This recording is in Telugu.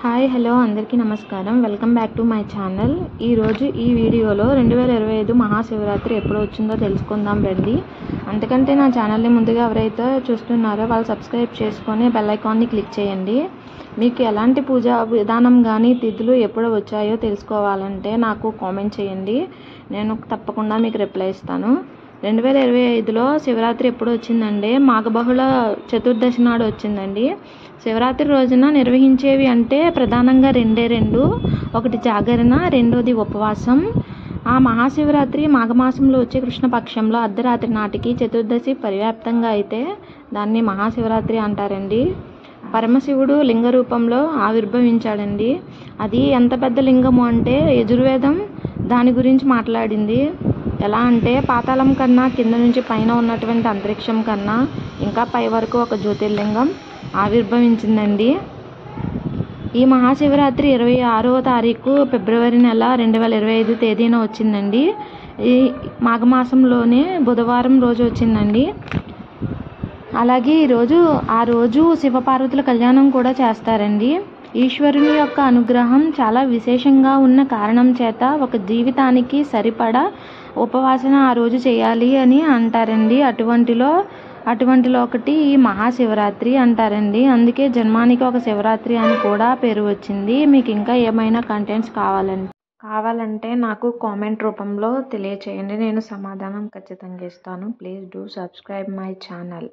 హాయ్ హలో అందరికీ నమస్కారం. Welcome back to my channel. ఈరోజు ఈ వీడియోలో 2025 మహాశివరాత్రి ఎప్పుడు వచ్చిందో తెలుసుకుందాం రండి. అంతకంటే నా ఛానల్ని ముందుగా ఎవరైతే చూస్తున్నారో వాళ్ళు సబ్స్క్రైబ్ చేసుకొని బెల్ ఐకాన్ని క్లిక్ చేయండి. మీకు ఎలాంటి పూజా విధానం కానీ తిథులు ఎప్పుడు వచ్చాయో తెలుసుకోవాలంటే నాకు కామెంట్ చేయండి. నేను తప్పకుండా మీకు రిప్లై ఇస్తాను. 2025లో శివరాత్రి ఎప్పుడు వచ్చిందంటే మాఘబహుళ చతుర్దశి నాడు వచ్చిందండి. శివరాత్రి రోజున నిర్వహించేవి అంటే ప్రధానంగా రెండు, ఒకటి జాగరణ, రెండోది ఉపవాసం. ఆ మహాశివరాత్రి మాఘమాసంలో వచ్చే కృష్ణపక్షంలో అర్ధరాత్రి నాటికి చతుర్దశి పరివ్యాప్తంగా అయితే దాన్ని మహాశివరాత్రి అంటారండి. పరమశివుడు లింగ రూపంలో ఆవిర్భవించాడండి. అది ఎంత పెద్ద లింగము అంటే యజుర్వేదం దాని గురించి మాట్లాడింది. ఎలా అంటే పాతాళం కన్నా కింద నుంచి పైన ఉన్నటువంటి అంతరిక్షం కన్నా ఇంకా పై వరకు ఒక జ్యోతిర్లింగం ఆవిర్భవించిందండి. ఈ మహాశివరాత్రి 26వ తారీఖు ఫిబ్రవరి నెల 2025 తేదీన వచ్చిందండి. ఈ మాఘమాసంలోనే బుధవారం రోజు వచ్చిందండి. అలాగే ఆ రోజు శివపార్వతుల కళ్యాణం కూడా చేస్తారండి. ఈశ్వరుని యొక్క అనుగ్రహం చాలా విశేషంగా ఉన్న కారణం చేత ఒక జీవితానికి సరిపడా ఉపవాసన ఆ రోజు చేయాలి అని అంటారండి. అటువంటిలో ఒకటి ఈ మహాశివరాత్రి అంటారండి. అందుకే జన్మానికి ఒక శివరాత్రి అని కూడా పేరు వచ్చింది. మీకు ఇంకా ఏమైనా కంటెంట్స్ కావాలంటే నాకు కామెంట్ రూపంలో తెలియచేయండి. నేను సమాధానం ఖచ్చితంగా ఇస్తాను. Please do subscribe my channel.